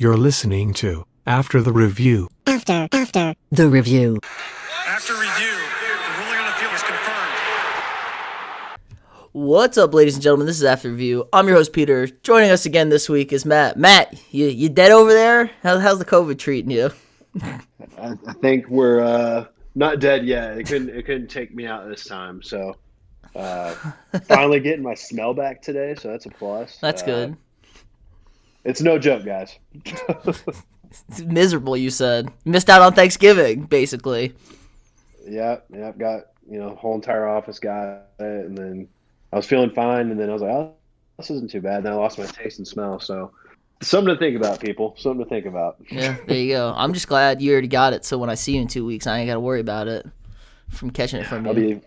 You're listening to After the Review. After the review. After review, the ruling on the field is confirmed. What's up, ladies and gentlemen? This is After Review. I'm your host, Peter. Joining us again this week is Matt. Matt, you dead over there? How's the COVID treating you? I think we're not dead yet. It couldn't take me out this time. So finally getting my smell back today. So that's a plus. That's good. It's no joke, guys. It's miserable, you said. Missed out on Thanksgiving, basically. Yeah. Got whole entire office got it, and then I was feeling fine, and then I was like, oh, this isn't too bad. And I lost my taste and smell. So something to think about, people. Something to think about. Yeah, there you go. I'm just glad you already got it, so when I see you in 2 weeks, I ain't got to worry about it from catching it from you.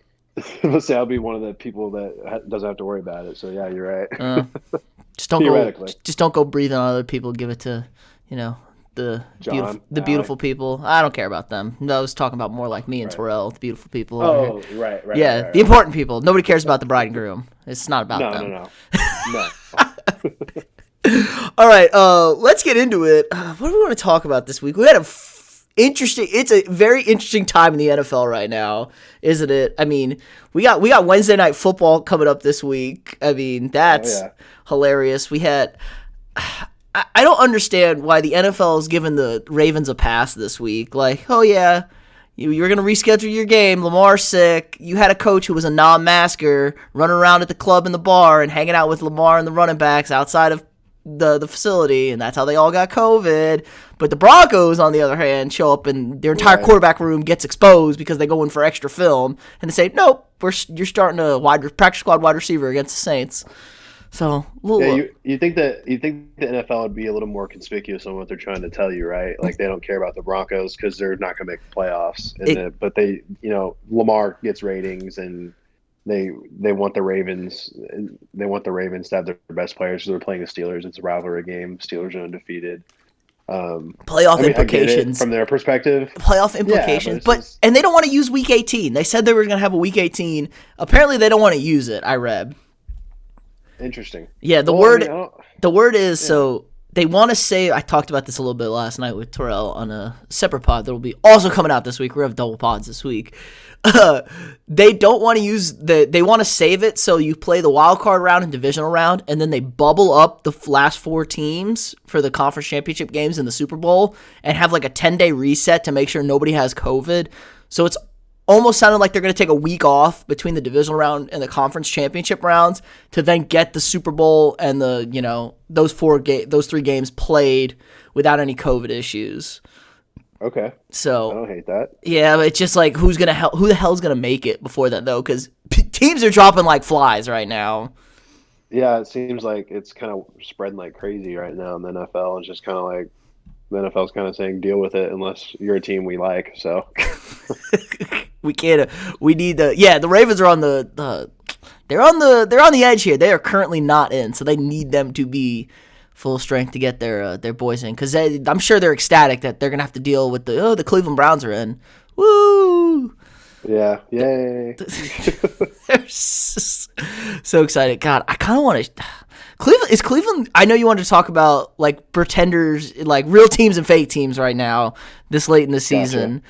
I'll be one of the people that doesn't have to worry about it. So yeah, you're right. Just don't go breathing on other people. Give it to, the beautiful people. I don't care about them. No, I was talking about more like me and Terrell, the beautiful people. Oh, right. Yeah, right. The important people. Nobody cares about the bride and groom. It's not about them. No. All right, let's get into it. What do we want to talk about this week? We had it's a very interesting time in the NFL right now, isn't it? I mean, we got Wednesday night football coming up this week. I mean, that's hilarious. We had I don't understand why the NFL is giving the Ravens a pass this week. Like, oh yeah, you're going to reschedule your game. Lamar's sick. You had a coach who was a non-masker running around at the club and the bar and hanging out with Lamar and the running backs outside of the facility, and that's how they all got COVID. But the Broncos, on the other hand, show up and their entire quarterback room gets exposed because they go in for extra film, and they say, nope, you're starting a practice squad wide receiver against the Saints. So you think the NFL would be a little more conspicuous on what they're trying to tell you, right? Like they don't care about the Broncos because they're not going to make the playoffs, but they, Lamar gets ratings, and they want the Ravens. They want the Ravens to have their best players. So they're playing the Steelers. It's a rivalry game. Steelers are undefeated. Playoff implications from their perspective. Playoff implications, and they don't want to use Week 18. They said they were going to have a Week 18. Apparently, they don't want to use it. I read. Interesting. Yeah, the word is so they want to say. I talked about this a little bit last night with Terrell on a separate pod that will be also coming out this week. We have double pods this week. They don't want to use they want to save it so you play the wild card round and divisional round, and then they bubble up the last 4 teams for the conference championship games in the Super Bowl and have like a 10-day reset to make sure nobody has COVID. So it's almost sounded like they're going to take a week off between the divisional round and the conference championship rounds to then get the Super Bowl and the those 3 games played without any COVID issues. Okay. So I don't hate that. Yeah, but it's just like who the hell's gonna make it before that though? Because teams are dropping like flies right now. Yeah, it seems like it's kind of spreading like crazy right now in the NFL. It's just kind of like the NFL's kind of saying deal with it unless you're a team we like. So we can't. We need the. Yeah, the Ravens are on the. They're on the edge here. They are currently not in, so they need them to be full strength to get their boys in, because I'm sure they're ecstatic that they're gonna have to deal with the Cleveland Browns are in. Woo! Yeah, yay! They're so excited. God, I kind of want to. Cleveland. I know you wanted to talk about like pretenders, like real teams and fake teams right now, this late in the season.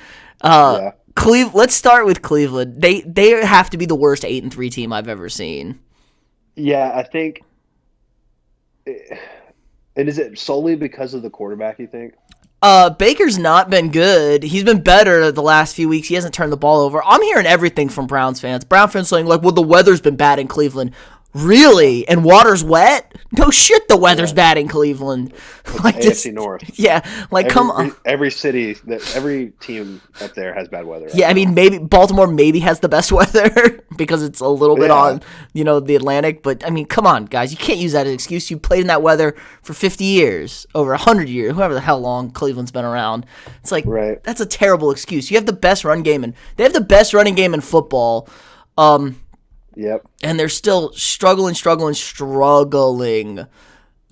Yeah. Let's start with Cleveland. They have to be the worst 8-3 team I've ever seen. Yeah, I think. And is it solely because of the quarterback, you think? Baker's not been good. He's been better the last few weeks. He hasn't turned the ball over. I'm hearing everything from Browns fans. Brown fans saying, like, well, the weather's been bad in Cleveland. Really? And water's wet? No shit, the weather's bad in Cleveland. Like AFC North. Yeah, like come on. Every team up there has bad weather. Yeah, I mean, maybe Baltimore has the best weather because it's a little bit on, the Atlantic. But I mean, come on, guys, you can't use that as an excuse. You played in that weather for 50 years, over 100 years, whoever the hell long Cleveland's been around. It's like that's a terrible excuse. You have the best run game, and they have the best running game in football. Yep. And they're still struggling.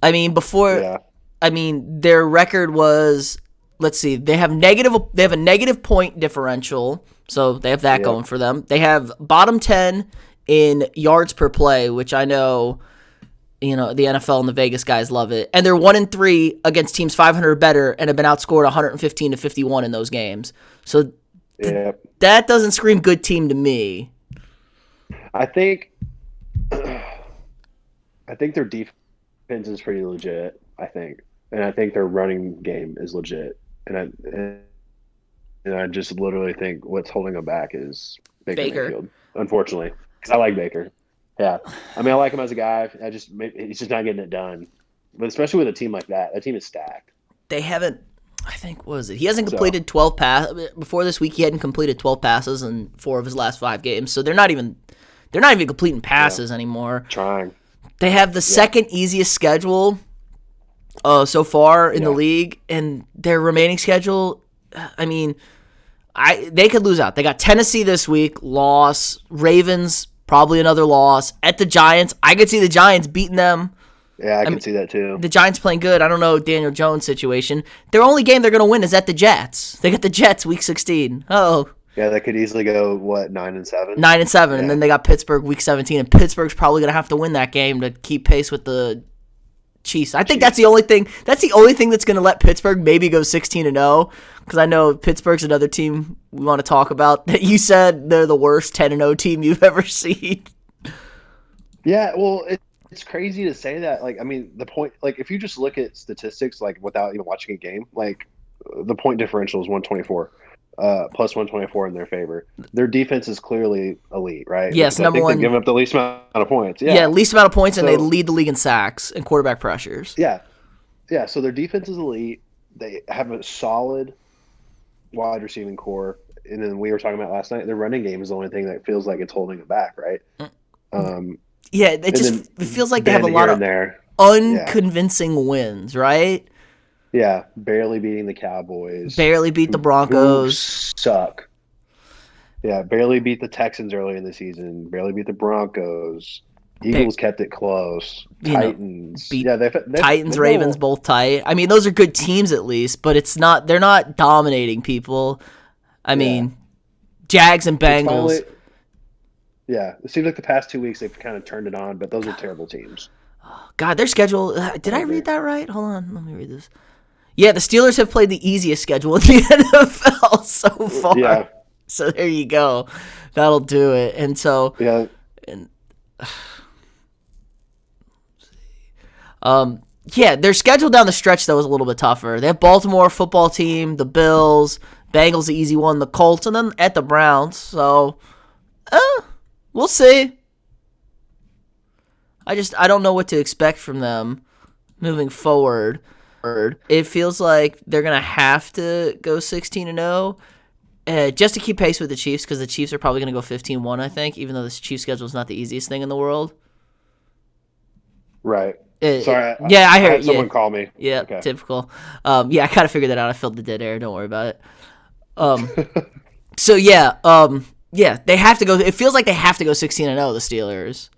I mean, their record was, let's see, they have a negative point differential, so they have that going for them. They have bottom 10 in yards per play, which I know You know, the NFL and the Vegas guys love it. And they're 1-3 against teams 500 or better and have been outscored 115-51 in those games. So that doesn't scream good team to me. I think their defense is pretty legit, I think. And I think their running game is legit. And I just literally think what's holding them back is Baker Mayfield, unfortunately. Because I like Baker. Yeah, I mean, I like him as a guy. He's just not getting it done. But especially with a team like that team is stacked. They haven't. I think what was it? He hasn't completed 12 passes before this week. He hadn't completed 12 passes in 4 of his last 5 games. So they're not even completing passes anymore. Trying. They have the second easiest schedule so far in the league, and their remaining schedule. I mean, they could lose out. They got Tennessee this week, loss. Ravens. Probably another loss. At the Giants, I could see the Giants beating them. Yeah, I can see that too. The Giants playing good. I don't know Daniel Jones' situation. Their only game they're going to win is at the Jets. They got the Jets week 16. Oh. Yeah, that could easily go, 9-7? 9-7, and then they got Pittsburgh week 17, and Pittsburgh's probably going to have to win that game to keep pace with the Chiefs. I think that's the only thing. That's the only thing that's going to let Pittsburgh maybe go 16-0. Because I know Pittsburgh's another team we want to talk about. That you said they're the worst 10-0 team you've ever seen. Yeah, well, it's crazy to say that. Like, I mean, the point. Like, if you just look at statistics, like without even watching a game, like the point differential is 124. Plus 124 in their favor. Their defense is clearly elite, right? Yes, because number one. They've given up the least amount of points. Yeah, least amount of points, and they lead the league in sacks and quarterback pressures. Yeah. So their defense is elite. They have a solid wide receiving core. And then we were talking about last night, their running game is the only thing that feels like it's holding it back, right? Yeah, it feels like they have a lot of unconvincing wins, right? Yeah, barely beating the Cowboys. Barely beat the Broncos. Who suck. Yeah, barely beat the Texans early in the season. Barely beat the Broncos. Eagles kept it close. Titans. Titans, Ravens, both tight. I mean, those are good teams at least, but they're not dominating people. I mean, Jags and Bengals. It seems like the past 2 weeks they've kind of turned it on, but those are terrible teams. God, their schedule. Did I read that right? Hold on, let me read this. Yeah, the Steelers have played the easiest schedule in the NFL so far. Yeah. So there you go. That'll do it. And so their schedule down the stretch though is a little bit tougher. They have Baltimore football team, the Bills, Bengals the easy one, the Colts, and then at the Browns. So we'll see. I don't know what to expect from them moving forward. It feels like they're going to have to go 16-0 just to keep pace with the Chiefs, because the Chiefs are probably going to go 15-1, I think, even though this Chiefs schedule is not the easiest thing in the world. Right. Sorry. I heard someone call me. Yeah, okay. Typical. I kind of figured that out. I filled the dead air. Don't worry about it. They have to go. It feels like they have to go 16-0, the Steelers.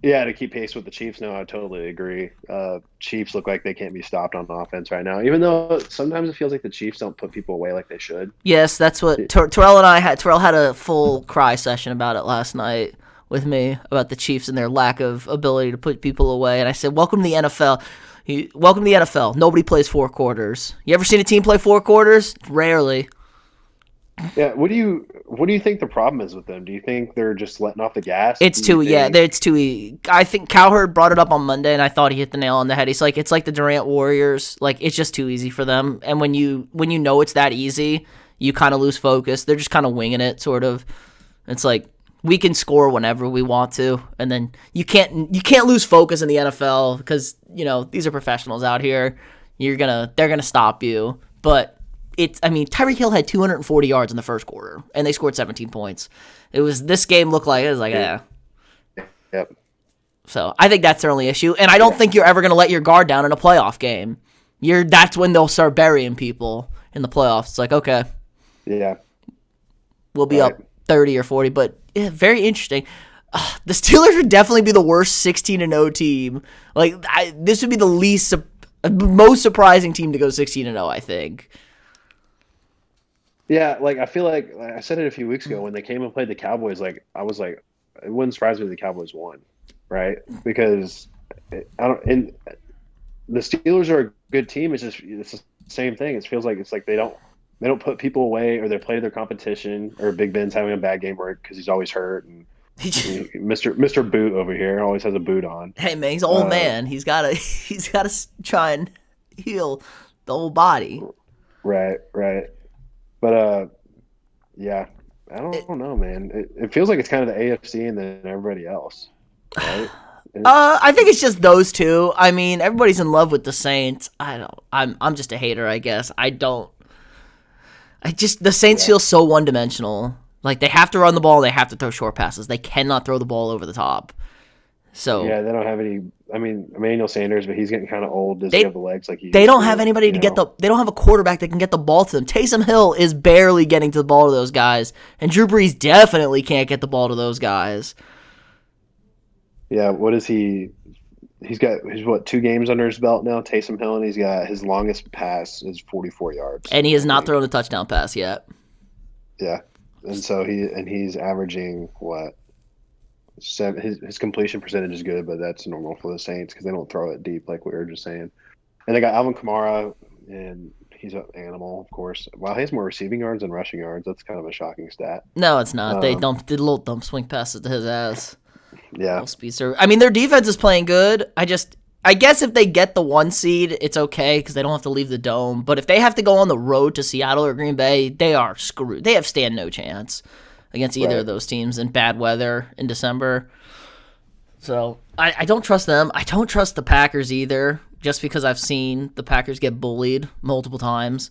Yeah, to keep pace with the Chiefs. No, I totally agree. Chiefs look like they can't be stopped on offense right now, even though sometimes it feels like the Chiefs don't put people away like they should. Yes, that's what Terrell and I had. Terrell had a full cry session about it last night with me about the Chiefs and their lack of ability to put people away. And I said, welcome to the NFL. Welcome to the NFL. Nobody plays 4 quarters. You ever seen a team play 4 quarters? Rarely. Yeah, what do you think the problem is with them? Do you think they're just letting off the gas? It's too easy. I think Cowherd brought it up on Monday, and I thought he hit the nail on the head. He's like, it's like the Durant Warriors. Like, it's just too easy for them. And when you know it's that easy, you kind of lose focus. They're just kind of winging it, sort of. It's like, we can score whenever we want to, and then you can't lose focus in the NFL because these are professionals out here. They're gonna stop you, but. Tyreek Hill had 240 yards in the first quarter, and they scored 17 points. This game looked like, Yep. So I think that's their only issue, and I don't think you're ever going to let your guard down in a playoff game. That's when they'll start burying people in the playoffs. It's like, okay. Yeah. We'll be up 30 or 40, but very interesting. The Steelers would definitely be the worst 16-0 team. Like, this would be the most surprising team to go 16-0, I think. Yeah, like I feel like I said it a few weeks ago when they came and played the Cowboys. Like I was like, it wouldn't surprise me if the Cowboys won. right? Because I don't. And the Steelers are a good team. It's the same thing. It feels like they don't put people away, or they play their competition, or Big Ben's having a bad game because he's always hurt, and Mr. Boot over here always has a boot on. Hey man, he's an old man. He's gotta try and heal the whole body. Right. But yeah, I don't know, man. It feels like it's kind of the AFC and then everybody else, right? I think it's just those two. I mean, everybody's in love with the Saints. I'm just a hater, I guess. The Saints feel so one-dimensional. Like, they have to run the ball, they have to throw short passes. They cannot throw the ball over the top. So yeah, they don't have any. I mean, Emmanuel Sanders, but he's getting kind of old. Does he have the legs like he? They don't have anybody to get the. They don't have a quarterback that can get the ball to them. Taysom Hill is barely getting to the ball to those guys, and Drew Brees definitely can't get the ball to those guys. Yeah, what is he? He's 2 games under his belt now, Taysom Hill, and he's got his longest pass is 44 yards, and he has not thrown a touchdown pass yet. Yeah, and so he's averaging what? His completion percentage is good, but that's normal for the Saints because they don't throw it deep like we were just saying. And they got Alvin Kamara, and he's an animal, of course. Wow, he has more receiving yards than rushing yards. That's kind of a shocking stat. No, it's not. They did little dump swing passes to his ass. Yeah. I mean, their defense is playing good. I guess if they get the 1 seed, it's okay because they don't have to leave the dome. But if they have to go on the road to Seattle or Green Bay, they are screwed. They stand no chance against either of those teams in bad weather in December. So I don't trust them. I don't trust the Packers either, just because I've seen the Packers get bullied multiple times.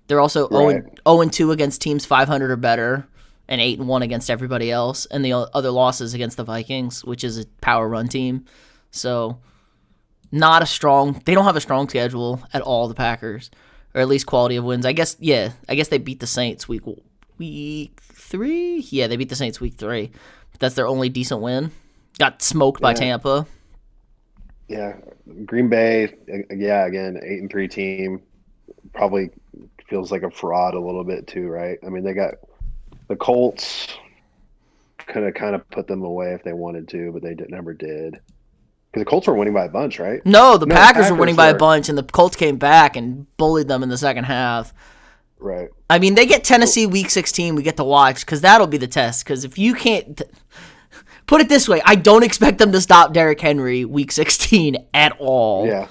They're also 0-2 against teams 500 or better, and 8-1 against everybody else, and the other losses against the Vikings, which is a power run team. So they don't have a strong schedule at all, the Packers, or at least quality of wins. I guess they beat the Saints week 3. Yeah, they beat the Saints week 3. That's their only decent win. Got smoked by Tampa. Yeah, Green Bay. Yeah, again, 8-3 team. Probably feels like a fraud a little bit too, right? I mean, they got the Colts. Could have kind of put them away if they wanted to, but they never did. Because the Colts were winning by a bunch, right? No, the Packers were winning by a bunch, and the Colts came back and bullied them in the second half. Right. I mean, they get Tennessee week 16 we get to watch, because that'll be the test. Because if you can't... Put it this way, I don't expect them to stop Derrick Henry week 16 at all. Yeah.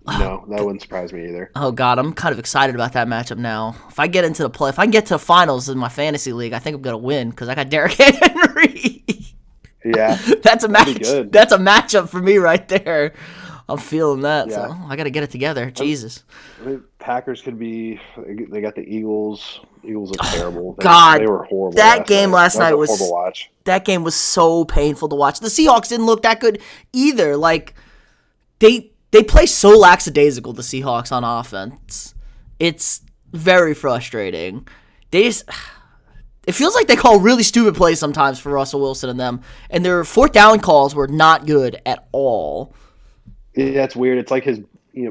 No, that wouldn't surprise me either. Oh, God, I'm kind of excited about that matchup now. If I get into if I can get to the finals in my fantasy league, I think I'm going to win, because I got Derrick Henry. Yeah. That's a match. That's a matchup for me right there. I'm feeling that, so I got to get it together. Jesus. I mean, Packers could be. They got the Eagles. Eagles are terrible. God, they were horrible. That game last night was horrible to watch. That game was so painful to watch. The Seahawks didn't look that good either. Like they play so lackadaisical. The Seahawks on offense, it's very frustrating. It feels like they call really stupid plays sometimes for Russell Wilson and them, and their 4th down calls were not good at all. Yeah, it's weird. It's like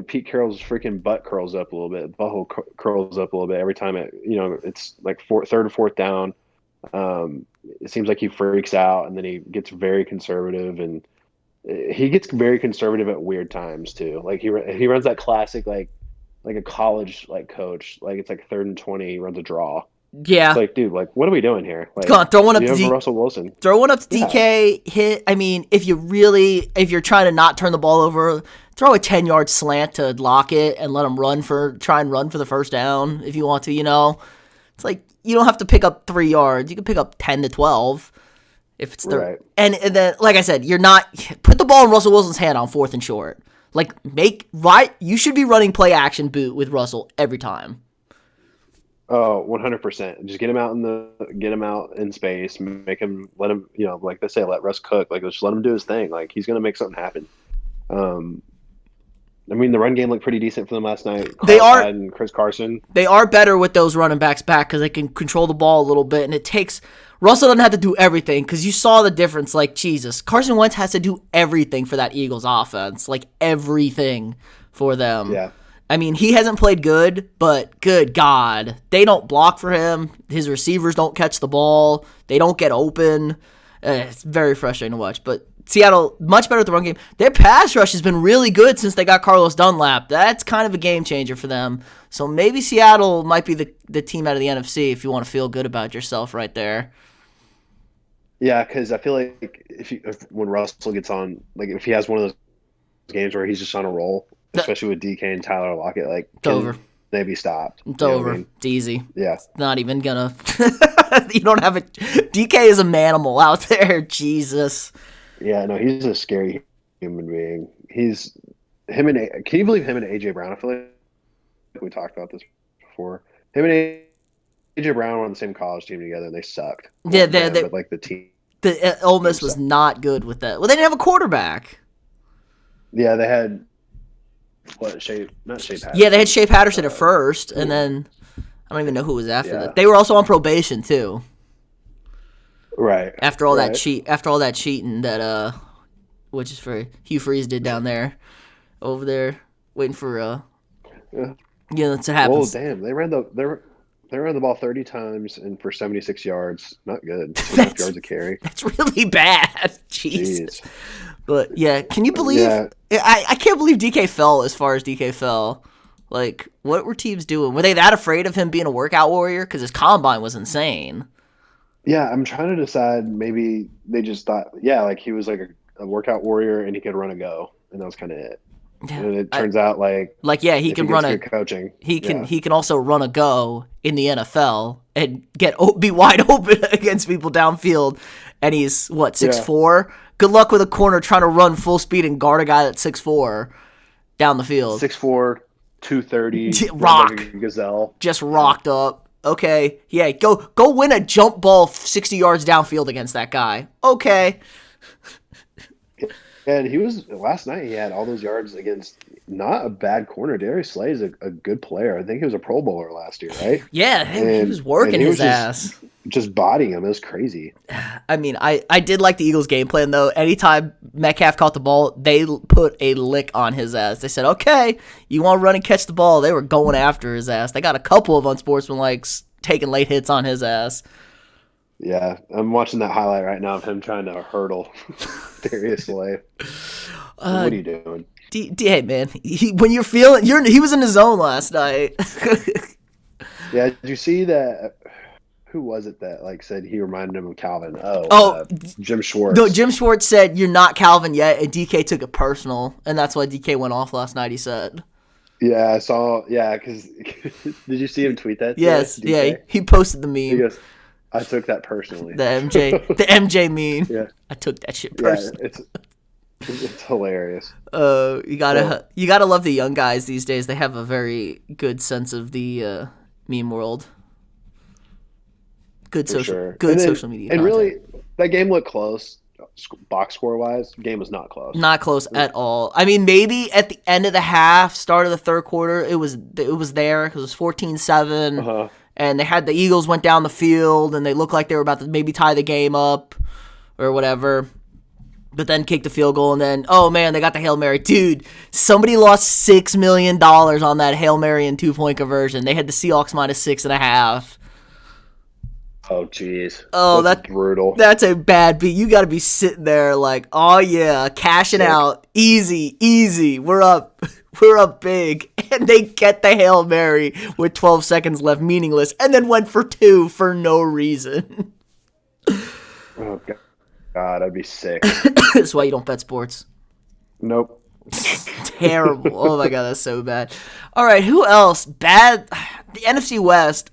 Pete Carroll's freaking butt curls up a little bit. Butthole curls up a little bit every time it's like 3rd or 4th down. It seems like he freaks out, and then he gets very conservative, and he gets very conservative at weird times too. Like he runs that classic like a college coach. Like it's like 3rd and 20, he runs a draw. Yeah. It's like, dude, what are we doing here? Like, come on, throw one up to Russell Wilson. Throw one up to DK, hit. I mean, if you're trying to not turn the ball over, throw a 10-yard slant to lock it and let him try and run for the first down if you want to, It's like, you don't have to pick up 3 yards. You can pick up 10 to 12 if it's right. And then, like I said, put the ball in Russell Wilson's hand on 4th and short. Like, you should be running play action boot with Russell every time. Oh, 100%. Just get him out in space, let him, like they say, let Russ cook. Like, just let him do his thing. Like, he's going to make something happen. I mean, the run game looked pretty decent for them last night. And Chris Carson. They are better with those running backs back because they can control the ball a little bit, and Russell doesn't have to do everything because you saw the difference. Like, Jesus, Carson Wentz has to do everything for that Eagles offense, like everything for them. Yeah. I mean, he hasn't played good, but good God, they don't block for him. His receivers don't catch the ball. They don't get open. It's very frustrating to watch. But Seattle much better at the run game. Their pass rush has been really good since they got Carlos Dunlap. That's kind of a game changer for them. So maybe Seattle might be the team out of the NFC if you want to feel good about yourself right there. Yeah, because I feel like when Russell gets on, like if he has one of those games where he's just on a roll, especially with DK and Tyler Lockett, like it's over. They be stopped. It's over. I mean? It's easy. Yeah. It's not even gonna. You don't have it. DK is a manimal out there. Jesus. Yeah, no, he's a scary human being. Can you believe him and AJ Brown? I feel like we talked about this before. Him and AJ Brown were on the same college team together, and they sucked. Yeah, but like the team. The Ole Miss was not good with that. Well, they didn't have a quarterback. Yeah, they had not Shea Patterson. Yeah, they had Shea Patterson at first, and then I don't even know who was after that. They were also on probation too. Right. After all that cheating that which is for Hugh Freeze did down there, over there waiting for that's what happens. Oh damn! They ran the ball 30 times and for 76 yards. Not good. 2.5 yards a carry. That's really bad. Jeez. But yeah, can you believe? Yeah. I can't believe DK fell as far as DK fell. Like, what were teams doing? Were they that afraid of him being a workout warrior? Because his combine was insane. Yeah, I'm trying to decide. Maybe they just thought, like he was like a workout warrior and he could run and go, and that was kind of it. Yeah, and it turns out he can run good coaching. He can also run a go in the NFL and be wide open against people downfield. And he's 6'4". Good luck with a corner trying to run full speed and guard a guy that's 6'4" down the field. 6'4", 230, rock like a gazelle, just rocked up. Okay, yeah, go win a jump ball 60 yards downfield against that guy. Okay. And he was last night. He had all those yards against not a bad corner. Darius Slay is a good player. I think he was a Pro Bowler last year, right? Yeah, he was working his ass. Just bodying him. It was crazy. I mean, I did like the Eagles' game plan, though. Anytime Metcalf caught the ball, they put a lick on his ass. They said, okay, you want to run and catch the ball? They were going after his ass. They got a couple of unsportsmanlikes taking late hits on his ass. Yeah, I'm watching that highlight right now of him trying to hurdle Darius Slay. What are you doing? Hey, man, when you're feeling, he was in his zone last night. Yeah, did you see that? Who was it that said he reminded him of Calvin? Jim Schwartz. No, Jim Schwartz said you're not Calvin yet, and DK took it personal, and that's why DK went off last night. He said. Yeah, I saw. Yeah, because did you see him tweet that? Yes. Yeah, he posted the meme. He goes, I took that personally. The MJ meme. Yeah, I took that shit personally. Yeah, it's hilarious. You gotta love the young guys these days. They have a very good sense of the meme world. Good social media. And really, that game looked close. Box score wise, game was not close. Not close at all. I mean, maybe at the end of the half, start of the third quarter, it was there because it was 14-7. Uh-huh. And they had the Eagles went down the field, and they looked like they were about to maybe tie the game up or whatever. But then kicked the field goal, and then, oh, man, they got the Hail Mary. Dude, somebody lost $6 million on that Hail Mary and 2-point conversion. They had the Seahawks minus 6.5. Oh, jeez. Oh, that's brutal. That's a bad beat. You got to be sitting there like, oh, yeah, cashing out. Easy. We're up big. And they get the Hail Mary with 12 seconds left, meaningless, and then went for 2 for no reason. Oh, God, I'd be sick. That's why you don't bet sports. Nope. Terrible. Oh, my God, that's so bad. All right, who else? Bad. The NFC West.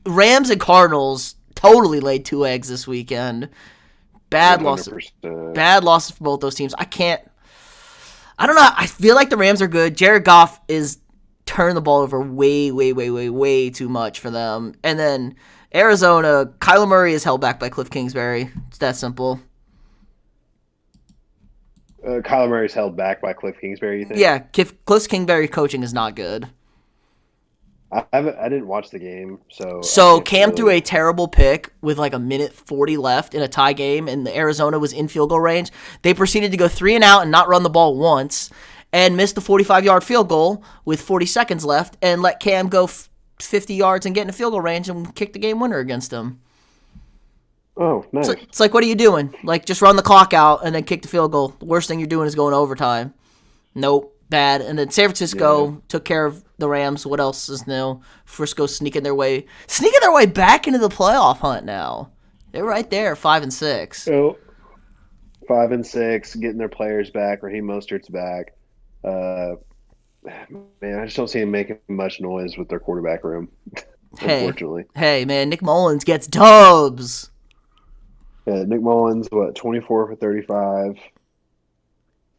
Rams and Cardinals totally laid 2 eggs this weekend. Bad 100%. Bad losses for both those teams. I don't know. I feel like the Rams are good. Jared Goff is turning the ball over way too much for them. And then Arizona, Kyler Murray is held back by Cliff Kingsbury. It's that simple. Kyler Murray's held back by Cliff Kingsbury, you think? Yeah, Cliff Kingsbury coaching is not good. I didn't watch the game, so... So Cam threw a terrible pick with like a minute 40 left in a tie game, and Arizona was in field goal range. They proceeded to go 3 and out and not run the ball once, and missed the 45-yard field goal with 40 seconds left, and let Cam go 50 yards and get in a field goal range and kick the game winner against him. Oh, nice. It's like, what are you doing? Like, just run the clock out and then kick the field goal. The worst thing you're doing is going to overtime. Nope, bad. And then San Francisco took care of the Rams. What else is new? Frisco sneaking their way back into the playoff hunt now. They're right there, 5-6. So 5-6, getting their players back. Raheem Mostert's back. Man, I just don't see him making much noise with their quarterback room. Unfortunately. Hey, man, Nick Mullins gets dubs. Yeah, Nick Mullins, 24 for 35.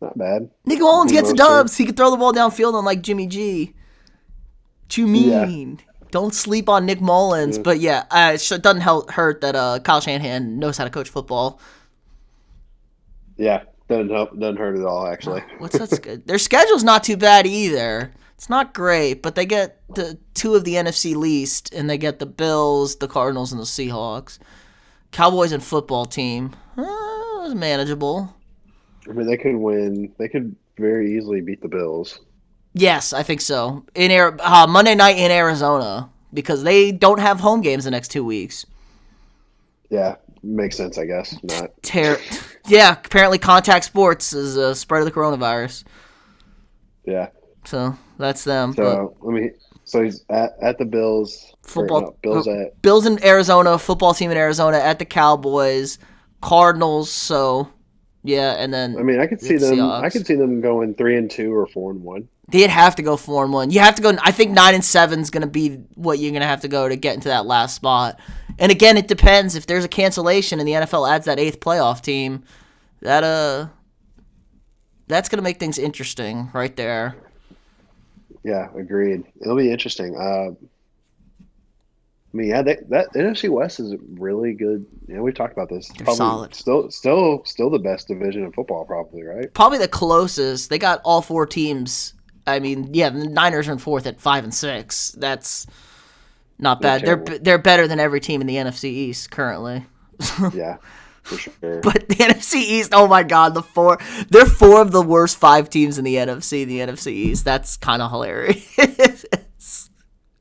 Not bad. Nick Mullins Raheem gets Mostert. dubs. He could throw the ball downfield on like Jimmy G. What you mean? Yeah. Don't sleep on Nick Mullins. Yeah. But yeah, it doesn't hurt that Kyle Shanahan knows how to coach football. Yeah, doesn't hurt at all, actually. That's good. Their schedule's not too bad either. It's not great, but they get the two of the NFC least, and they get the Bills, the Cardinals, and the Seahawks. Cowboys and football team. It was manageable. I mean, they could win. They could very easily beat the Bills. Yes, I think so. Monday night in Arizona, because they don't have home games the next 2 weeks. Yeah, makes sense, I guess. Not. Yeah, apparently contact sports is a spread of the coronavirus. Yeah. So that's them. So he's at the Bills. Bills in Arizona, football team in Arizona, at the Cowboys, Cardinals. So yeah, and then I mean, I could see them. Seahawks. I could see them going 3-2 or 4-1. They'd have to go 4-1. You have to go. I think 9-7 is going to be what you're going to have to go to get into that last spot. And again, it depends if there's a cancellation and the NFL adds that 8th playoff team. That's going to make things interesting right there. Yeah, agreed. It'll be interesting. That NFC West is really good. Yeah, we've talked about this. They're solid. Still the best division in football, probably, right? Probably the closest. They got all 4 teams. I mean, yeah, the Niners are in 4th at 5-6. That's not bad. They're better than every team in the NFC East currently. Yeah, for sure. But the NFC East, oh my God, they're 4 of the worst 5 teams in the NFC East. That's kind of hilarious.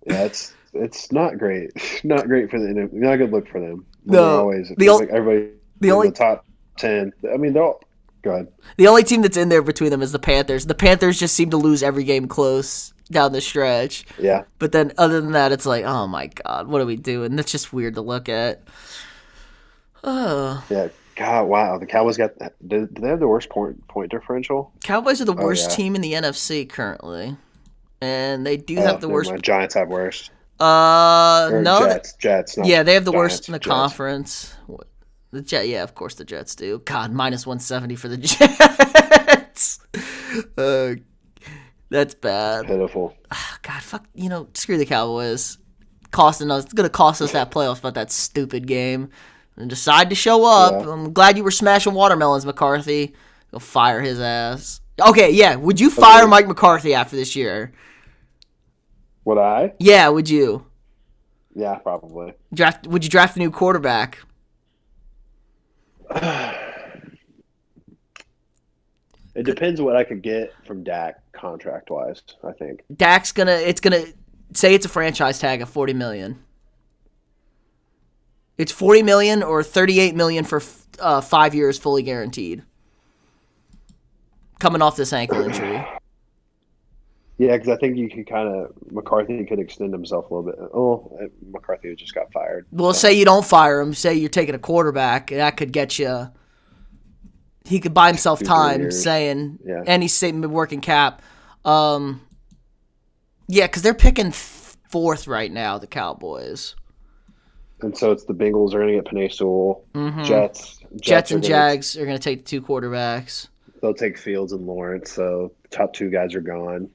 Yeah, it's not great. Not great for the not a good look for them. No, Like everybody in the top 10. I mean, they're all go ahead. The only team that's in there between them is the Panthers. The Panthers just seem to lose every game close down the stretch. Yeah. But then other than that, it's like, oh my God, what are we doing? That's just weird to look at. Oh. Yeah. God, wow. The Cowboys do they have the worst point differential? Cowboys are the worst team in the NFC currently. And they do have the worst. Giants have worst. No. Jets. Yeah, they have the Giants, worst in the Jets. Conference. Yeah, of course the Jets do. God, -170 for the Jets. That's bad. Pitiful. God, fuck. Screw the Cowboys. It's gonna cost us that playoffs about that stupid game. And decide to show up. Yeah. I'm glad you were smashing watermelons, McCarthy. Go fire his ass. Okay, yeah. Would you fire Mike McCarthy after this year? Would I? Yeah, would you? Yeah, probably. Would you draft a new quarterback? It depends what I could get from Dak contract-wise, I think. Dak's it's gonna say it's a franchise tag of $40 million. It's $40 million or $38 million for 5 years, fully guaranteed. Coming off this ankle injury. Yeah, because I think McCarthy could extend himself a little bit. Oh, McCarthy just got fired. Well, say you don't fire him. Say you're taking a quarterback. That could get you. He could buy himself time, and he's saving working cap. Yeah, because they're picking 4th right now, the Cowboys. And so it's the Bengals are going to get Penei Sewell. Mm-hmm. Jets and Jags are going to take the 2 quarterbacks. They'll take Fields and Lawrence, so the top 2 guys are gone.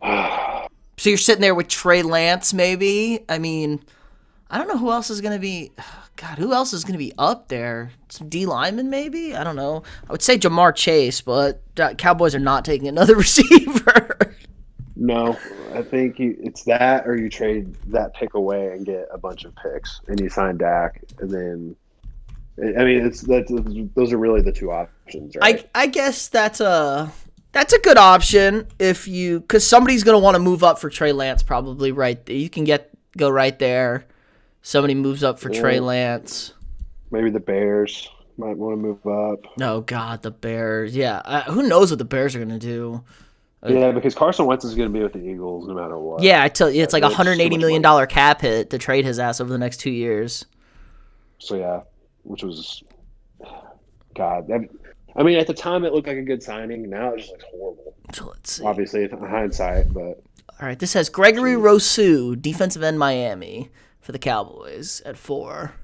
So you're sitting there with Trey Lance, maybe? I mean, I don't know who else is going to be. God, who else is going to be up there? Some D linemen, maybe? I don't know. I would say Jamar Chase, but Cowboys are not taking another receiver. No, I think it's that, or you trade that pick away and get a bunch of picks, and you sign Dak, and then. I mean, those are really the 2 options, right? I guess that's a good option because somebody's going to want to move up for Trey Lance probably right. You can go right there. Somebody moves up for Trey Lance. Maybe the Bears might want to move up. Oh, God, the Bears. Yeah, who knows what the Bears are going to do? Yeah, because Carson Wentz is going to be with the Eagles no matter what. Yeah, I tell you, it's like a That's $180 too million much money. cap hit to trade his ass over the next 2 years. So, yeah, which was, God. I mean, at the time, it looked like a good signing. Now it just looks horrible. So let's see. Obviously, it's hindsight, but. All right, this has Gregory Rousseau, defensive end Miami, for the Cowboys at 4.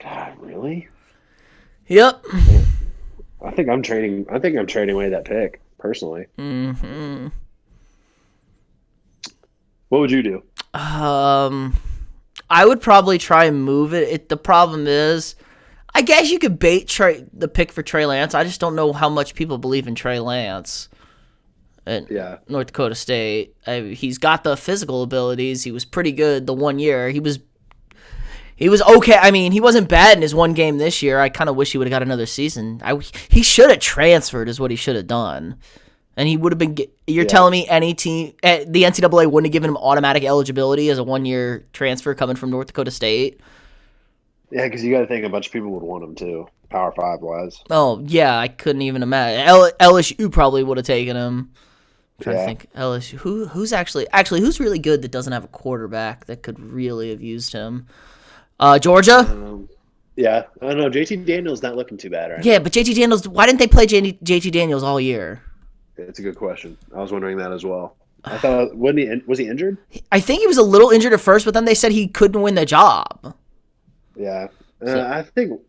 God, really? Yep. I think I'm trading away that pick personally. Mm-hmm. What would you do? I would probably try and move it. The problem is, I guess you could bait the pick for Trey Lance. I just don't know how much people believe in Trey Lance at North Dakota State. He's got the physical abilities. He was pretty good the 1 year. He was okay. I mean, he wasn't bad in his one game this year. I kind of wish he would have got another season. He should have transferred is what he should have done. And he would have been – you're telling me any team – the NCAA wouldn't have given him automatic eligibility as a 1-year transfer coming from North Dakota State? Yeah, because you got to think a bunch of people would want him too, Power 5 wise. Oh, yeah, I couldn't even imagine. LSU probably would have taken him. I'm trying to think. LSU. Who's actually who's really good that doesn't have a quarterback that could really have used him? Georgia? Yeah. I don't know. JT Daniels not looking too bad right Yeah, but JT Daniels, why didn't they play JT Daniels all year? That's a good question. I was wondering that as well. I thought, was he injured? I think he was a little injured at first, but then they said he couldn't win the job. Yeah. I think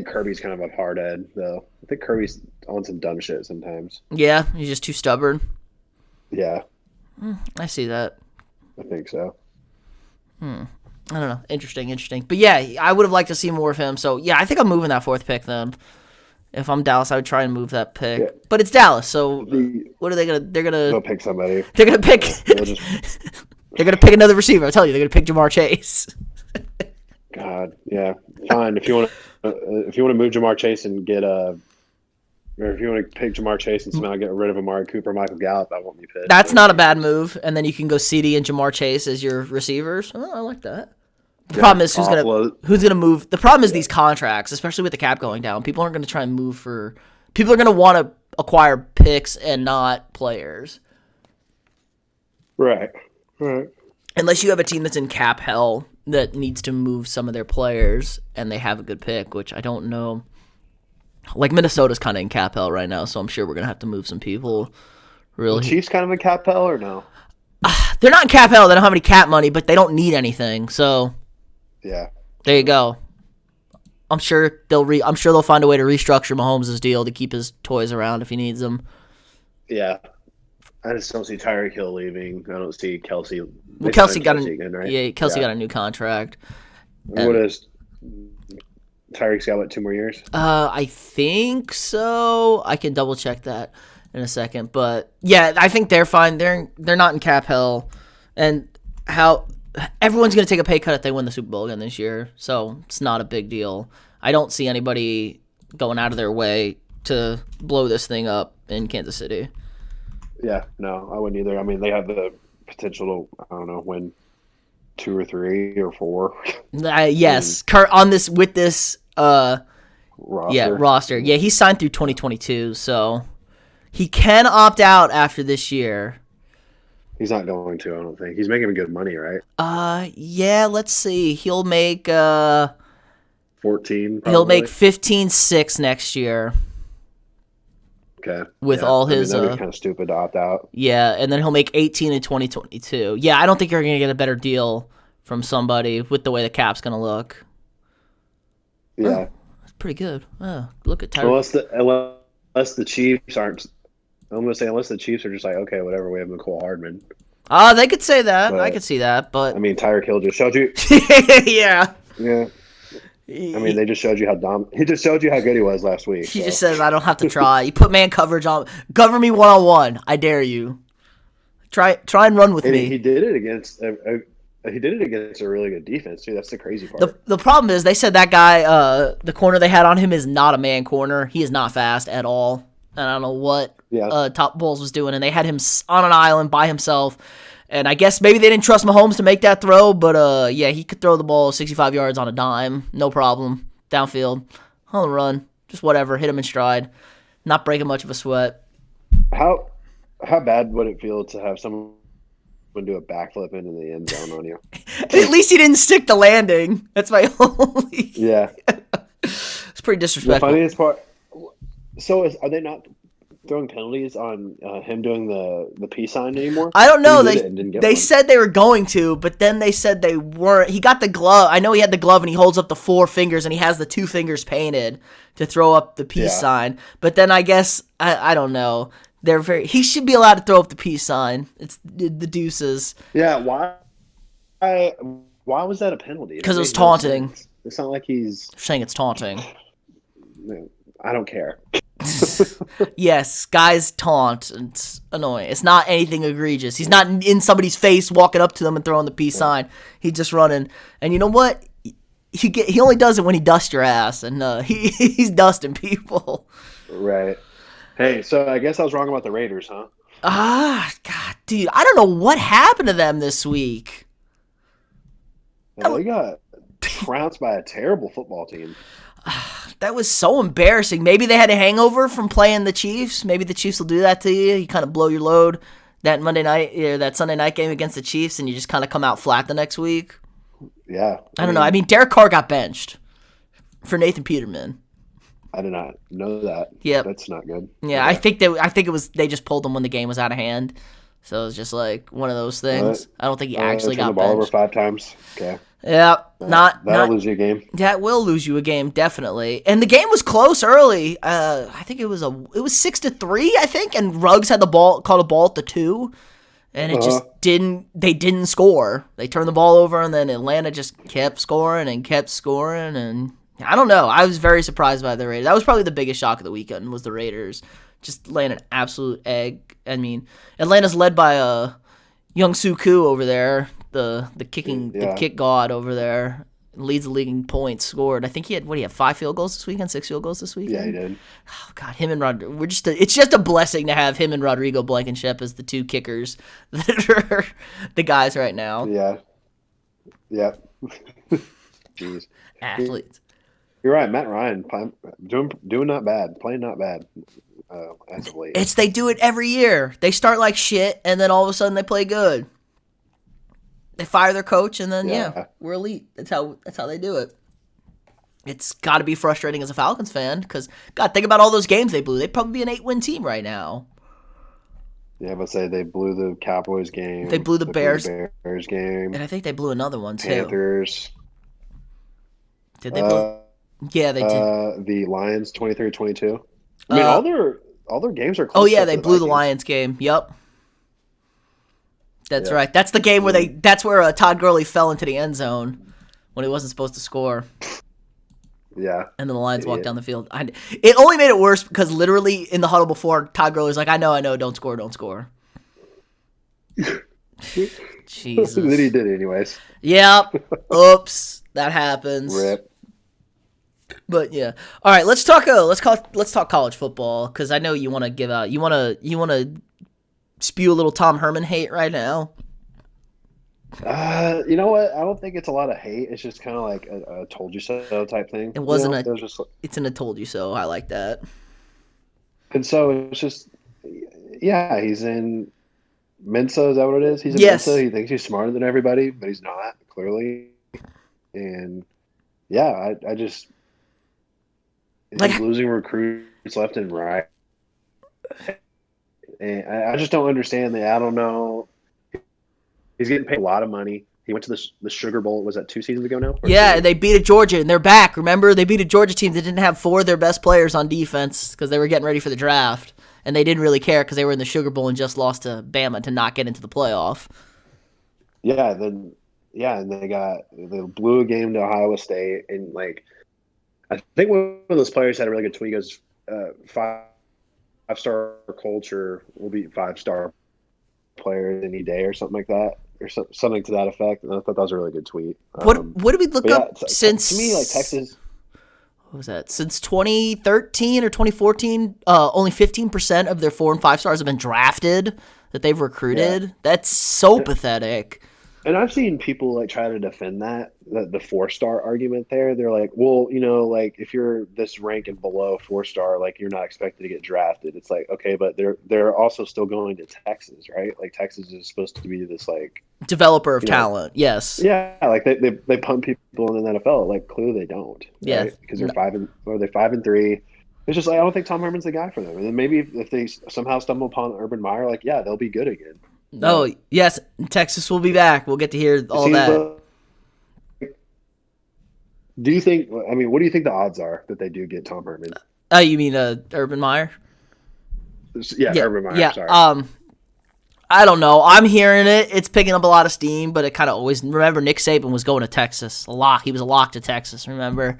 Kirby's kind of a hard head, though. I think Kirby's on some dumb shit sometimes. Yeah, he's just too stubborn. Yeah. I see that. I think so. I don't know. Interesting. But yeah, I would have liked to see more of him. So yeah, I think I'm moving that 4th pick then. If I'm Dallas, I would try and move that pick. Yeah. But it's Dallas, so what are they gonna? They're gonna go pick somebody. They're gonna pick. They're gonna pick another receiver. I tell you, they're gonna pick Jamar Chase. God, yeah, fine. If you want to move Jamar Chase and get or if you want to pick Jamar Chase and somehow get rid of Amari Cooper, Michael Gallup, I won't be pissed. That's not a bad move. And then you can go CD and Jamar Chase as your receivers. Oh, I like that. The problem is who's gonna move. The problem is these contracts, especially with the cap going down. People aren't gonna try and move for. People are gonna want to acquire picks and not players. Right. Unless you have a team that's in cap hell that needs to move some of their players and they have a good pick, which I don't know. Like Minnesota's kind of in cap hell right now, so I'm sure we're gonna have to move some people. Really, the Chiefs kind of in cap hell or no? They're not in cap hell. They don't have any cap money, but they don't need anything. So. Yeah. There you go. I'm sure they'll find a way to restructure Mahomes' deal to keep his toys around if he needs them. Yeah. I just don't see Tyreek Hill leaving. I don't see Kelsey. Well, Kelsey got Kelsey got a new contract. What is Tyreek's got 2 more years? I think so. I can double check that in a second, but yeah, I think they're fine. They're not in cap hell, and everyone's going to take a pay cut if they win the Super Bowl again this year, so it's not a big deal. I don't see anybody going out of their way to blow this thing up in Kansas City. Yeah, no, I wouldn't either. I mean, they have the potential to, I don't know, win 2 or 3 or 4. Yes, on this with this roster. Yeah, he's signed through 2022, so he can opt out after this year. He's not going to, I don't think. He's making good money, right? Yeah, let's see. He'll make 14 probably. He'll make 15.6 next year. Okay. With all his that'd be kind of stupid to opt out. Yeah, and then he'll make 18 in 2022. Yeah, I don't think you're going to get a better deal from somebody with the way the cap's going to look. Yeah. That's pretty good. Oh, look at Tyreek. Unless the Chiefs aren't I'm going to say unless the Chiefs are just like, okay, whatever, we have Mecole Hardman. They could say that. I could see that, but I mean, Tyreek Hill just showed you. Yeah. I mean, they just showed you he just showed you how good he was last week. He just says, I don't have to try. You put man coverage on. Cover me one-on-one. I dare you. Try and run with me. He did it against a really good defense, too. That's the crazy part. The problem is they said that guy, the corner they had on him is not a man corner. He is not fast at all. And I don't know what Top Bowls was doing, and they had him on an island by himself. And I guess maybe they didn't trust Mahomes to make that throw, but yeah, he could throw the ball 65 yards on a dime, no problem. Downfield, on the run, just whatever, hit him in stride, not breaking much of a sweat. How bad would it feel to have someone do a backflip into the end zone on you? At least he didn't stick the landing. That's my only. Yeah. It's pretty disrespectful. The funniest part. So are they not throwing penalties on him doing the peace sign anymore? I don't know. They said they were going to, but then they said they weren't. He got the glove. I know he had the glove, and he holds up the 4 fingers, and he has the 2 fingers painted to throw up the peace sign. But then I guess I don't know. He should be allowed to throw up the peace sign. It's the deuces. Yeah. Why was that a penalty? Because it was taunting. It's not like he's saying it's taunting. I don't care. Yes, guys taunt. It's annoying. It's not anything egregious. He's not in somebody's face walking up to them and throwing the peace sign. He's just running. And you know what? He only does it when he dusts your ass, and he's dusting people. Right. Hey, so I guess I was wrong about the Raiders, huh? God, dude, I don't know what happened to them this week. They got trounced by a terrible football team. That was so embarrassing. Maybe they had a hangover from playing the Chiefs. Maybe the Chiefs will do that to you. You kind of blow your load that Monday night or that Sunday night game against the Chiefs, and you just kind of come out flat the next week. Yeah. I don't know. I mean, Derek Carr got benched for Nathan Peterman. I did not know that. Yep. That's not good. Yeah, I think it was they just pulled him when the game was out of hand. So it was just like one of those things. I don't think he actually got the ball benched. over 5 times. Okay. Yeah, that'll lose you a game. That will lose you a game, definitely. And the game was close early. I think it was 6-3, I think, and Ruggs had caught a ball at the 2, and it just didn't. They didn't score. They turned the ball over, and then Atlanta just kept scoring, and I don't know. I was very surprised by the Raiders. That was probably the biggest shock of the weekend was the Raiders just laying an absolute egg. I mean, Atlanta's led by Young Suku over there. The kick god over there, leads the league in points scored. I think he had 5 field goals this weekend, 6 field goals this weekend. Yeah, he did. Oh God, him and Rodrigo. It's just a blessing to have him and Rodrigo Blankenship as the 2 kickers that are the guys right now. Yeah. Jeez. Athletes. You're right, Matt Ryan doing not bad, playing not bad. As of late. They do it every year. They start like shit, and then all of a sudden they play good. They fire their coach, and then we're elite. That's how they do it. It's got to be frustrating as a Falcons fan because God, think about all those games they blew. They'd probably be an 8-win team right now. Yeah, but say they blew the Cowboys game. They blew the Bears game, and I think they blew another one too. Panthers. Did they blow? Yeah, they did. The Lions 23-22. I mean, all their games are close. Oh yeah, they blew the Lions game. Yep. That's right. That's the game where that's where Todd Gurley fell into the end zone when he wasn't supposed to score. Yeah. And then the Lions walked down the field. It only made it worse because literally in the huddle before, Todd Gurley was like, I know, don't score. Jesus. Then he did it anyways. Yep. Oops. That happens. Rip. But yeah. All right, let's talk college football because I know you want to give out you want to spew a little Tom Herman hate right now. You know what? I don't think it's a lot of hate. It's just kind of like a "told you so" type thing. It wasn't it's an "I told you so." I like that. And so it's just, yeah, he's in Mensa. Is that what it is? He's in Mensa. He thinks he's smarter than everybody, but he's not, clearly. And yeah, I just he's losing recruits left and right. And I just don't understand that. I don't know. He's getting paid a lot of money. He went to the Sugar Bowl. Was that 2 seasons ago now? Yeah, they beat Georgia, and they're back. Remember, they beat a Georgia team that didn't have 4 of their best players on defense because they were getting ready for the draft, and they didn't really care because they were in the Sugar Bowl and just lost to Bama to not get into the playoff. Yeah, and they blew a game to Ohio State, and I think one of those players had a really good tweet. He goes, 5-star culture will beat 5-star players any day or something like that, or something to that effect. And I thought that was a really good tweet. What did we look up since? To me, Texas. what was that? Since 2013 or 2014, only 15% of their 4 and 5 stars have been drafted that they've recruited. Yeah. That's so pathetic. And I've seen people like try to defend the 4-star argument there. They're like, well, you know, like if you're this rank and below 4-star, like you're not expected to get drafted. It's like, okay, but they're also still going to Texas, right? Like Texas is supposed to be this like developer of talent. Yes. Yeah, like they pump people in the NFL. Like clearly they don't. Yeah. Right? Because they're 5-3. It's just like I don't think Tom Herman's the guy for them. And then maybe if they somehow stumble upon Urban Meyer, like yeah, they'll be good again. Oh, yes, Texas will be back. We'll get to hear all that. Do you think, I mean, what do you think the odds are that they do get Tom Herman? Oh, you mean Urban Meyer? Yeah, Urban Meyer, yeah. Sorry. I don't know. I'm hearing it. It's picking up a lot of steam, but it kind of always, remember Nick Saban was going to Texas. He was a lock to Texas, remember?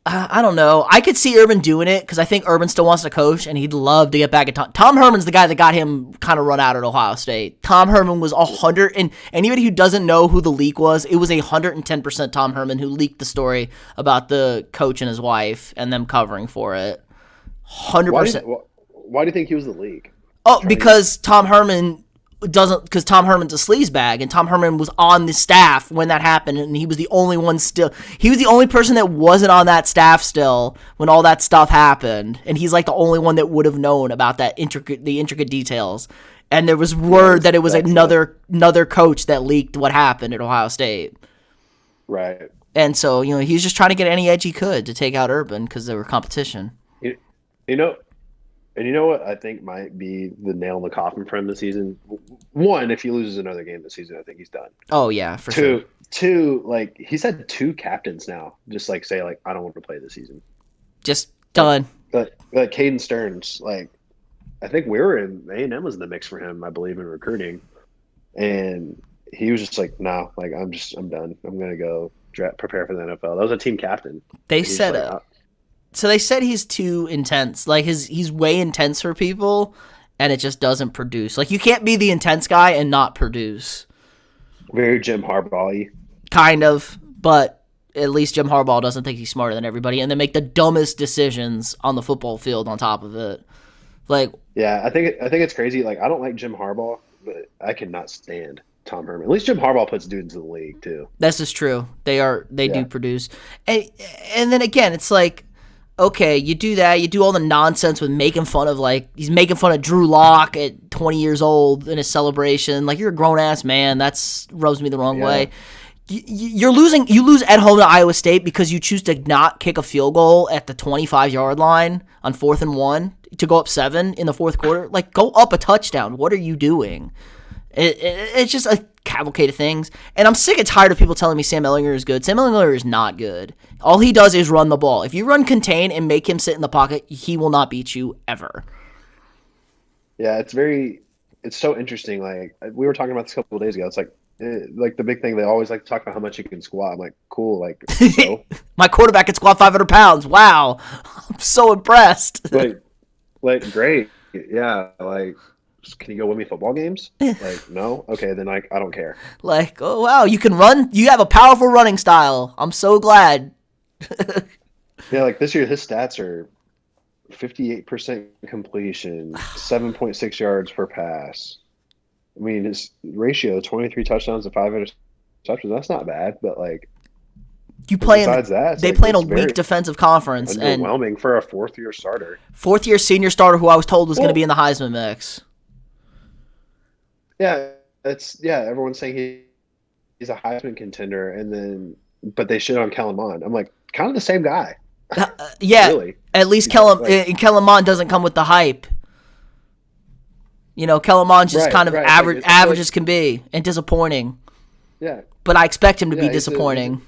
I don't know. I could see Urban doing it because I think Urban still wants to coach and he'd love to get back at Tom. Tom Herman's the guy that got him kind of run out at Ohio State. Tom Herman was 100, and anybody who doesn't know who the leak was, it was 110% Tom Herman who leaked the story about the coach and his wife and them covering for it. 100%. Why do you think he was the leak? Oh, because Tom Herman's a sleazebag, and Tom Herman was on the staff when that happened, and he was the only person that wasn't on that staff still when all that stuff happened, and he's like the only one that would have known about the intricate details. And there was word that it was another coach that leaked what happened at Ohio State. Right. And so, you know, he was just trying to get any edge he could to take out Urban because they were competition. And you know what I think might be the nail in the coffin for him this season? One, if he loses another game this season, I think he's done. Oh, yeah, for sure. Two, like, he's had 2 captains now just, like, say, like, I don't want to play this season. Just done. But Caden Stearns, like, I think we were in – A&M was in the mix for him, I believe, in recruiting. And he was just like, no, like, I'm done. I'm going to go prepare for the NFL. That was a team captain. They said So they said he's too intense. Like he's way intense for people, and it just doesn't produce. Like you can't be the intense guy and not produce. Very Jim Harbaugh-y. Kind of, but at least Jim Harbaugh doesn't think he's smarter than everybody, and they make the dumbest decisions on the football field on top of it. Like, yeah, I think it's crazy. Like I don't like Jim Harbaugh, but I cannot stand Tom Herman. At least Jim Harbaugh puts dudes in the league too. This is true. They do produce, and then again, it's like. Okay, you do that. You do all the nonsense with making fun of, like, he's making fun of Drew Lock at 20 years old in his celebration. Like, you're a grown-ass man. That rubs me the wrong way. You lose at home to Iowa State because you choose to not kick a field goal at the 25-yard line on 4th and 1 to go up 7 in the fourth quarter. Like, go up a touchdown. What are you doing? It's just a cavalcade of things. And I'm sick and tired of people telling me Sam Ehlinger is good. Sam Ehlinger is not good. All he does is run the ball. If you run contain and make him sit in the pocket, he will not beat you ever. Yeah, it's so interesting. Like, we were talking about this a couple of days ago. It's like the big thing, they always like to talk about how much you can squat. I'm like, cool. Like, so? My quarterback can squat 500 pounds. Wow. I'm so impressed. Like, great. Yeah, like, can you go win me football games? Like, no? Okay, then I don't care. Like, oh, wow, you can run? You have a powerful running style. I'm so glad. Yeah, like this year, his stats are 58% completion, 7.6 yards per pass. I mean, his ratio, 23 touchdowns to 5 interceptions. That's not bad, but like, they play in a weak defensive conference. Underwhelming for a fourth-year starter. Fourth-year senior starter who I was told was going to be in the Heisman mix. Yeah, everyone's saying he's a Heisman contender, but they shit on Kellen Mond. I'm like, kind of the same guy. Yeah, really. At least Kellen Mond doesn't come with the hype. You know, Kellen Mond's just kind of average as can be, and disappointing. Yeah. But I expect him to be disappointing.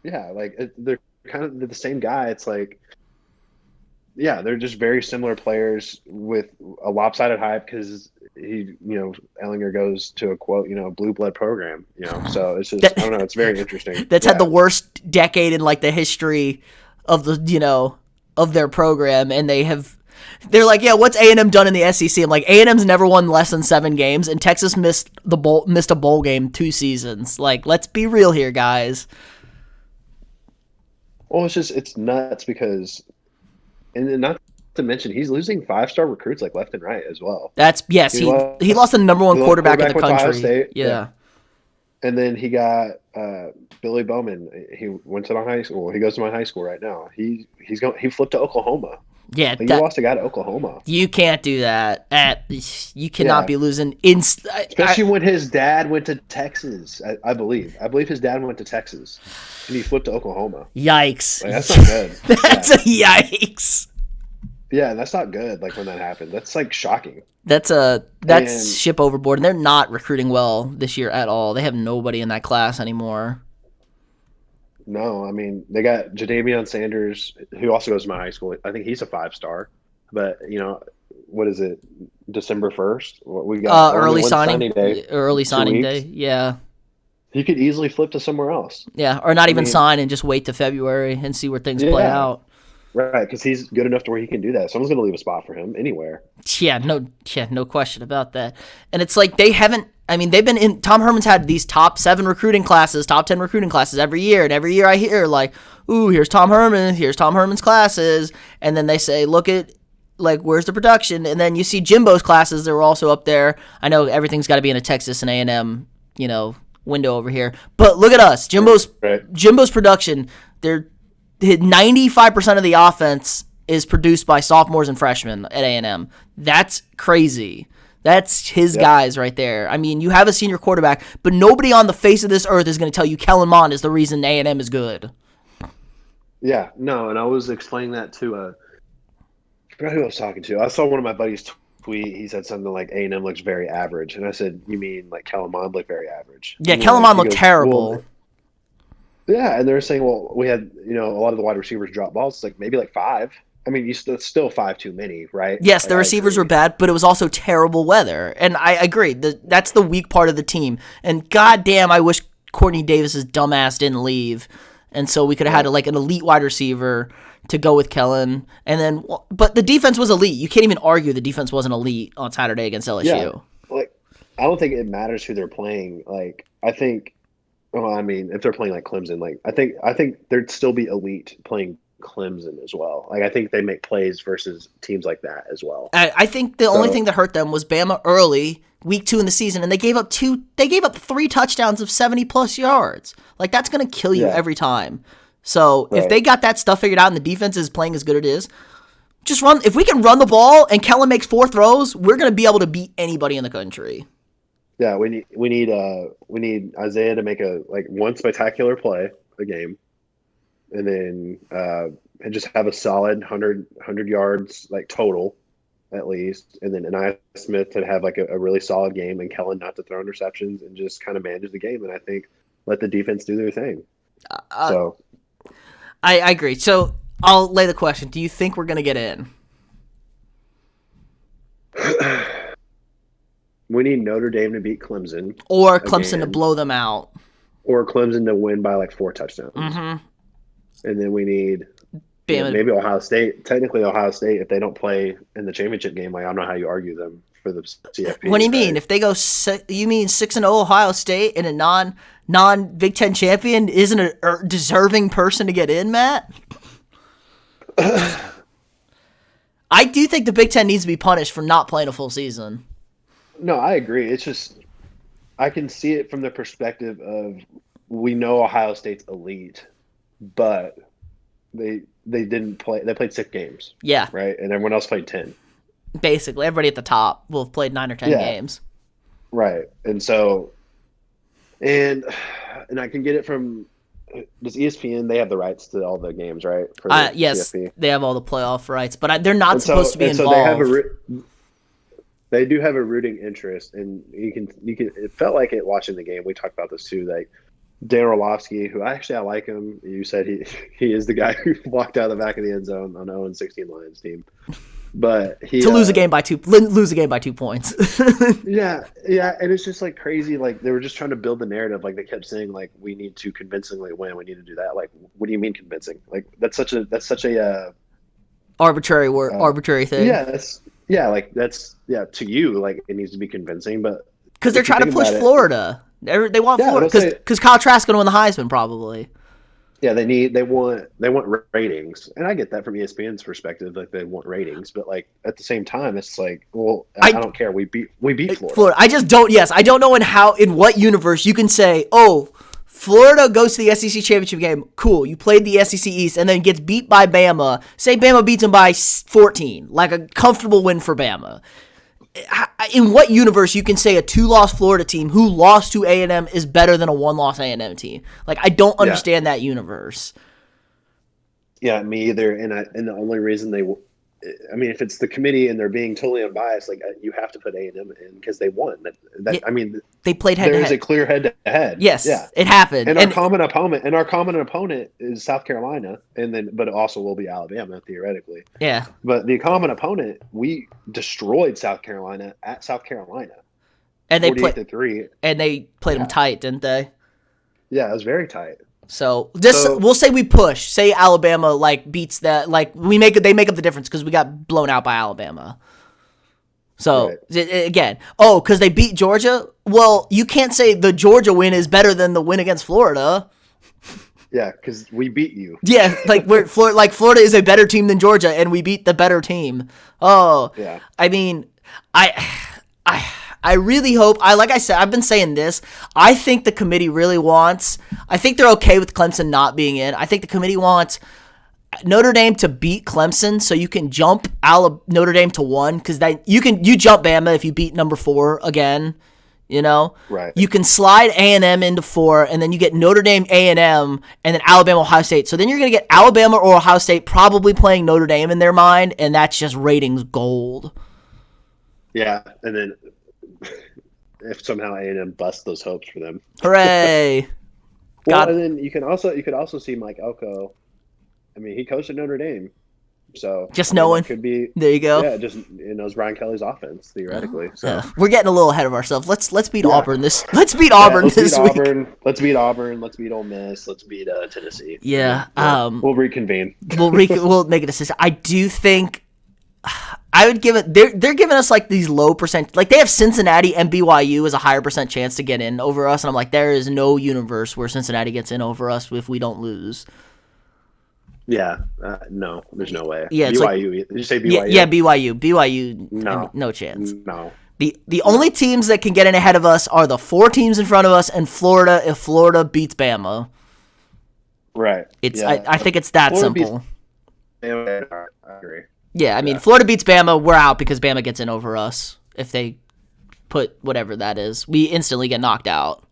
They're kind of the same guy. It's like, yeah, they're just very similar players with a lopsided hype because Ehlinger goes to a quote, blue blood program, so it's just, I don't know, it's very interesting. That's had the worst decade in like the history of of their program, and they're like, yeah, what's A&M done in the SEC? I'm like, A&M's never won less than 7 games, and Texas missed a bowl game 2 seasons. Like, let's be real here, guys. Well, it's nuts because, and then not to mention, he's losing 5-star recruits like left and right as well. Yes, he lost the number one quarterback in the country. State. Yeah. And then he got Billy Bowman. He went to my high school. He goes to my high school right now. He flipped to Oklahoma. Yeah, he lost a guy to Oklahoma. You can't do that. You cannot be losing. Especially when his dad went to Texas. I believe his dad went to Texas, and he flipped to Oklahoma. Yikes! Like, that's not good. That's a yikes. Yeah, that's not good. Like when that happened, that's like shocking. That's ship overboard, and they're not recruiting well this year at all. They have nobody in that class anymore. No, I mean they got Jadavion Sanders, who also goes to my high school. I think he's a 5-star, but what is it? December 1st. We got early signing day. Early signing day. Yeah. He could easily flip to somewhere else. Yeah, or not even sign and just wait to February and see where things play out. Right, because he's good enough to where he can do that. Someone's going to leave a spot for him anywhere. Yeah, no question about that. And it's like they've been in. Tom Herman's had these top 7 recruiting classes, top 10 recruiting classes every year, and every year I hear like, "Ooh, here's Tom Herman's classes," and then they say, "Look at like where's the production?" And then you see Jimbo's classes; they were also up there. I know everything's got to be in a Texas and A&M, window over here, but look at us, Jimbo's production. They're 95% of the offense is produced by sophomores and freshmen at A&M. That's crazy. That's his guys right there. I mean, you have a senior quarterback, but nobody on the face of this earth is going to tell you Kellen Mond is the reason A&M is good. Yeah, no, and I was explaining that to I forgot who I was talking to. I saw one of my buddies tweet. He said something like A&M looks very average, and I said, "You mean like Kellen Mond looked very average?" Yeah, Kellen Mond looked terrible. Well, yeah, and they're saying, well, we had, a lot of the wide receivers drop balls. It's like maybe like 5. I mean, it's still 5 too many, right? Yes, the receivers were bad, but it was also terrible weather. And I agree. That's the weak part of the team. And goddamn, I wish Courtney Davis's dumbass didn't leave. And so we could have had like an elite wide receiver to go with Kellen. But the defense was elite. You can't even argue the defense wasn't elite on Saturday against LSU. Yeah, like I don't think it matters who they're playing. Like I think. Well, I mean, if they're playing like Clemson, like I think there'd still be elite playing Clemson as well. Like I think they make plays versus teams like that as well. I think the only thing that hurt them was Bama early, week 2 in the season, and they gave up 3 touchdowns of 70+ yards. Like that's gonna kill you every time. So if they got that stuff figured out and the defense is playing as good as it is, just run. If we can run the ball and Kellen makes 4 throws, we're gonna be able to beat anybody in the country. Yeah, we need Isaiah to make one spectacular play a game, and then and just have a solid 100 yards like total at least, and then Anaya Smith to have like a really solid game, and Kellen not to throw interceptions and just kind of manage the game, and I think let the defense do their thing. So I agree. So I'll lay the question: do you think we're gonna get in? We need Notre Dame to beat Clemson. Or Clemson to blow them out. Or Clemson to win by like 4 touchdowns. Mm-hmm. And then we need maybe Ohio State. Technically, Ohio State, if they don't play in the championship game, I don't know how you argue them for the CFP. What do you mean? If they go, you mean 6-0 Ohio State and a non-Big Ten champion isn't a deserving person to get in, Matt? I do think the Big Ten needs to be punished for not playing a full season. No, I agree. It's just I can see it from the perspective of we know Ohio State's elite, but they didn't play. They played 6 games. Yeah. Right? And everyone else played 10. Basically, everybody at the top will have played 9 or 10 games. Right. And so and I can get it from does ESPN, they have the rights to all the games, right? For the yes, CFP? They have all the playoff rights, but they're not supposed to be involved. So they do have a rooting interest, and you can. It felt like it watching the game. We talked about this too. Like Dan Orlovsky, who I like him. You said he is the guy who walked out of the back of the end zone on 0-16 Lions team. But he lose a game by 2 points. yeah, and it's just like crazy. Like they were just trying to build the narrative. Like they kept saying, like we need to convincingly win. We need to do that. Like, what do you mean convincing? Like that's such a arbitrary thing. Yeah, to you, like it needs to be convincing, but because they're trying to push Florida. They want Florida because Kyle Trask going to win the Heisman probably. Yeah, they want ratings, and I get that from ESPN's perspective, like they want ratings, but like at the same time, it's like, well, I don't care. We beat Florida. I just don't. Yes, I don't know in what universe you can say, oh, Florida goes to the SEC championship game. Cool, you played the SEC East and then gets beat by Bama. Say Bama beats them by 14, like a comfortable win for Bama. In what universe you can say a 2-loss Florida team who lost to A&M is better than a 1-loss A&M team? Like, I don't understand that universe. Yeah, me either. And the only reason I mean, if it's the committee and they're being totally unbiased, like you have to put A&M in because they won. I mean, they played head to head. There is a clear head to head. Yes, yeah, it happened. And our common opponent is South Carolina, but it also will be Alabama theoretically. Yeah. But the common opponent, we destroyed South Carolina at South Carolina, and they 48-3, and they played them tight, didn't they? Yeah, it was very tight. So we'll say we push. Say Alabama beats that. Like they make up the difference because we got blown out by Alabama. So again, because they beat Georgia. Well, you can't say the Georgia win is better than the win against Florida. Yeah, because we beat you. Yeah, Florida is a better team than Georgia, and we beat the better team. Oh, yeah. I mean, I really hope, like I said, I've been saying this. I think the committee really wants, I think they're okay with Clemson not being in. I think the committee wants Notre Dame to beat Clemson so you can jump Notre Dame to 1 because you jump Bama if you beat number 4 again, you know? Right. You can slide A&M into 4 and then you get Notre Dame, A&M, and then Alabama, Ohio State. So then you're going to get Alabama or Ohio State probably playing Notre Dame in their mind, and that's just ratings gold. Yeah, and then if somehow A&M busts those hopes for them. Hooray! Well, and then you could also see Mike Elko. I mean, he coached at Notre Dame, so just knowing could be there. You go. Yeah, just knows Brian Kelly's offense theoretically. So yeah. We're getting a little ahead of ourselves. Let's beat Auburn this. Let's beat Auburn this week. Let's beat Auburn. Let's beat Ole Miss. Let's beat Tennessee. Yeah. We'll reconvene. We'll make a decision. I do think. I would give it. They're giving us these low percent. Like they have Cincinnati and BYU as a higher percent chance to get in over us, and I'm like, there is no universe where Cincinnati gets in over us if we don't lose. Yeah, no, there's no way. Yeah, BYU. Did you say BYU? Yeah, BYU. BYU. No chance. No. The only teams that can get in ahead of us are the 4 teams in front of us and Florida if Florida beats Bama. Right. I think it's that simple. I agree. Yeah, I mean, Florida beats Bama, we're out because Bama gets in over us. If they put whatever that is, we instantly get knocked out.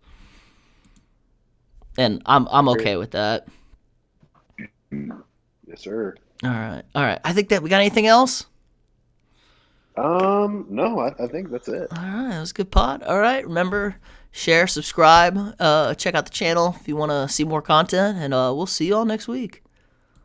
And I'm okay with that. Yes, sir. All right. I think that we got anything else? No, I think that's it. All right, that was a good pod. All right, remember, share, subscribe, check out the channel if you want to see more content, and we'll see you all next week.